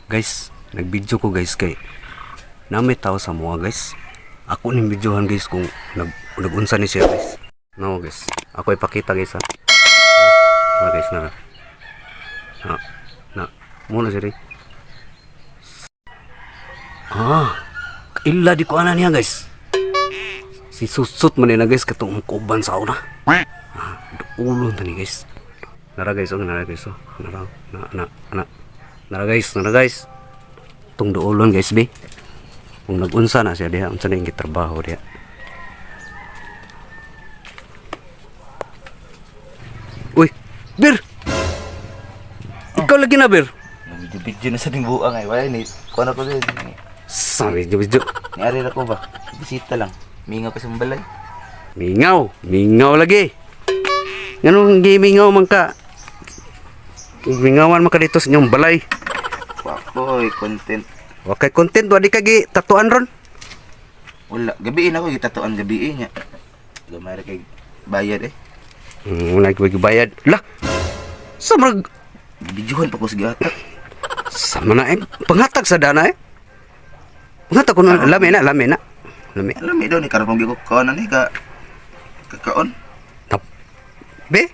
Guys, nag-video ko guys kay namay tao sa mga guys. Ako ning videohan guys kung nag-unsa ni siya guys. No guys. Ako ipakita guys ha. Guys na. Na. Muna siya rin. Illa di ko ana niya guys. Si susut man na guys katong kuban sa una. Ulon tani guys. Nara guys, nara guys. Nara guys. Tung doolon guys be. Kung nagunsa na siya diha, unsa na yung trabaho diha. Uy, Bir. Ikaw lagi na Bir. Video na sa timbuang ay wala ni. Kuno ko din. Sorry, video. Niari ra ko ba? Bisita lang. Mingaw pa sa balay. Mingaw lagi. Ganun gimingaw man ka. Mingawan man ka dito sa inyong balay. Wakoy, content. Okay, content wa di ka gi tatuan ron. Wala, gabiin ako gitatuan gabiin nya. Gamay ra kay bayad eh. Wala ko bayad. Lah. Sa mag Bidyuhan pa ko sa giatak. sama na panghatag sa dana Panghatag ko na lami na. Lami. Alam mi daw ni karon ko kaon ani ka kakaon. Tap. Be,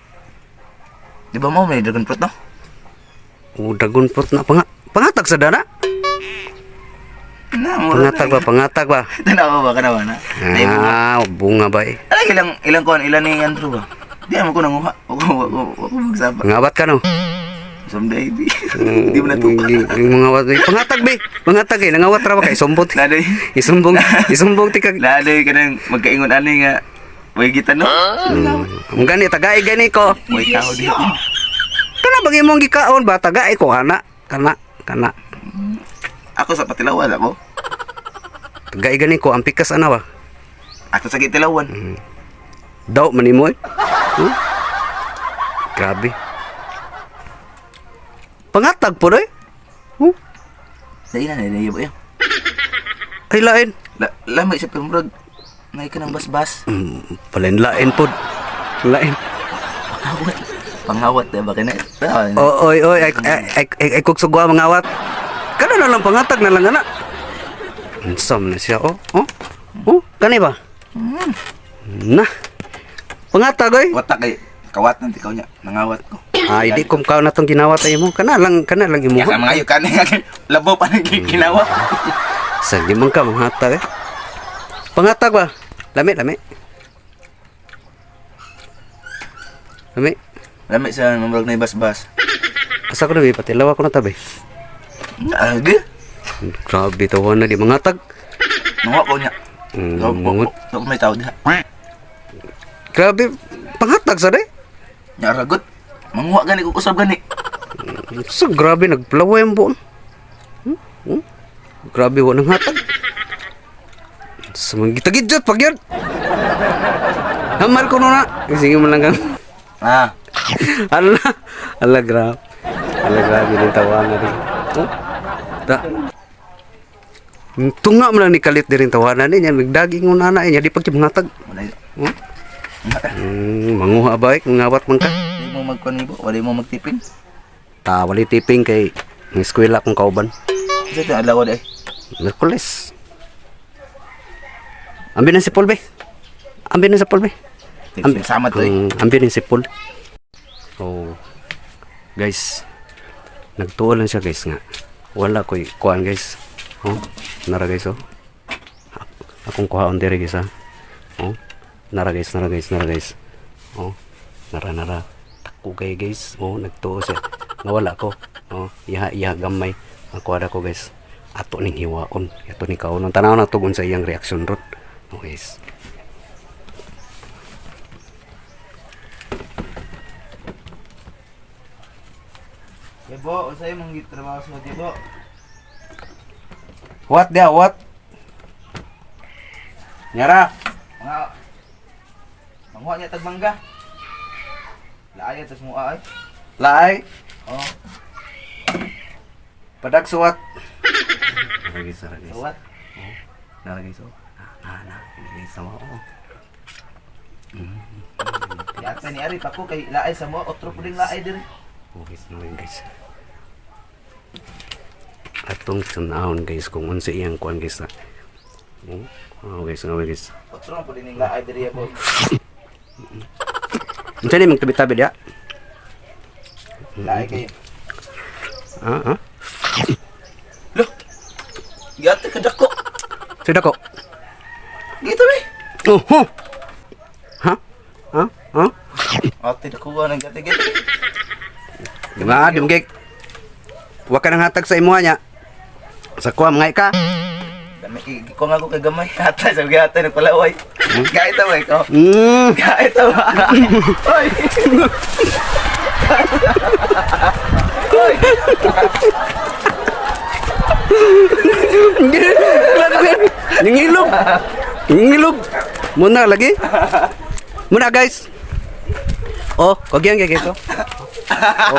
Di ba mo may dragon fruit no? dagon pot na panghatag sa dana. Na mo. Pangatag ba? Tanawa ba kanawa na? Bunga ba eh. Ay ilang kuan ilan ni Andrew ba? Di mo ko nanguha. Ako magsapa. Ngawat ka no? Someday di. Di mo na tupa. Ngawat be. Pangatag eh. Nangawat ra ba kay sumbong. Naday. Isumbong ti kag. Naday kanang magkaingon ani nga. Way gitan no? Ang gani tagay gani ko. Way tao di. Kana bagi mong gikaon ba tagay ko kana. Ako sa patilawan ako. Tagay gani ko ang pikas ana ba? Ako sa gitilawan. Daw manimoy. Grabe. Pangatag po doy. Dahil na naiyo ba yun? Ay lain. Lamay sa pembrod. Ngay ka ng basbas. Lain po. Lain. Pangawat na ba ka na? Oy, ay kugsugwa mangawat. Kana na lang pangatag na lang ana. Unsam na siya kani ba? Na. Pangatag oy. Watak kay kawat ng tikaw niya. Nangawat ko. Ay di kum kaw natong ginawat ay mo. Kana lang imo. Kaya mga ayo kanina labo pa nang ginawa. Sa di man ka manghatag eh. Pangatag ba? Lami. Lamay sa mamrog na basbas. Asa ko na ba patilaw ako na tabi. Agi? Grabe tawa na di mangatag. Nangawa ko niya. Mangut. Ako may tao diha. Grabe panghatag sa de. Nya ragot. Manguha gani ko usab gani. So grabe nagpalaway ang buon. Grabe wa nang hatag. Sa mga gitagidjot pag yun. Hamal ko na. Sige mo lang kang. Ala grabe. Yung tawanan rin. Tunga mo lang ni kalit din tawanan niya. Nagdaging mo na niya. Di pagkimangatag. Manguha ba ngawat man ka? Di mo magkonibo, wala mo magtipin. Wali tiping kay ng eskwela kong kauban. Sa ito adlaw day. Merkules. Ambil na si Paul be. Sama to eh. Ambil na si Paul. Oh. Guys. Nagtuo lang siya guys nga. Wala ko'y kuhaan guys. Nara guys Akong kuhaon dire guys ha. Nara guys. Nara. Tako kay guys. Nagtuo siya. Nawala ko. Iha gamay. Nakuha ko guys. Ato ning hiwaon. Ato ni kaunon. Tanaw na tugon sa iyang reaction rot. Guys. Debo, usay mong gitrabaho sa Debo. What dia? What? Nyara. Manguha niya tagmangga. Laay atas mo ay. Lai. Oh. Padag suwat. Lagi sa guys. Sawat. Nalagay so. Ini sama Yata ni Ari pa ko kay laay sa mo, otro puding laay diri. guys, no guys. atong tanahon guys kung unsa iyang kuan guys na. Oh, guys, guys. Patron po din nga ay diri boy. Unsa ni magtabi-tabi dia? Laay kayo. Ah. Lo. Gati ka dako. Sida ko. Gitu be. Oh. Ha? Ha? Ha? Ate dako nang gati gitu. Diba, dumgig. Wa ka nang hatag sa imuha niya. Sa kuha mga ka. Kami ko nga ko kay gamay ata sa gata nagpalaway. Gait ta ba ikaw? Gait ta ba? Oy. Oy. Ningilog. Ningilog. Muna lagi. Muna guys. Oh, kagyan kay ko. Oh.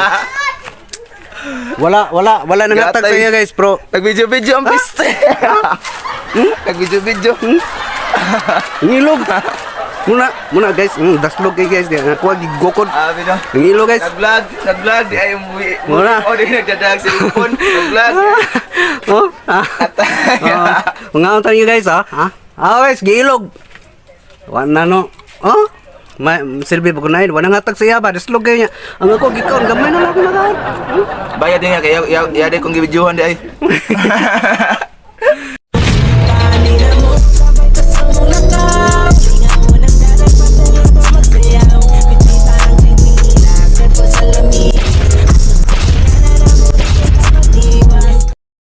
Wala nang hatag sa iya guys, bro. Nag-video ang piste. Nag-video. Ningilog. Muna guys, daslog kay guys. Kuha gigokod. Abi no. Ningilog guys. Nag-vlog di ay mo. Muna. O di nagdadag sa phone. Nag-vlog. Oh. Mga unta niyo guys, ha? Guys, giilog. Wala no. Oh. Silbi ko na yun. Wala nga tag siya ba? Daslog kayo niya. Ang ako, gikaon. Gamay na lang ako na. Bayad din nga kaya. Ya di kong gibidyohan di ay.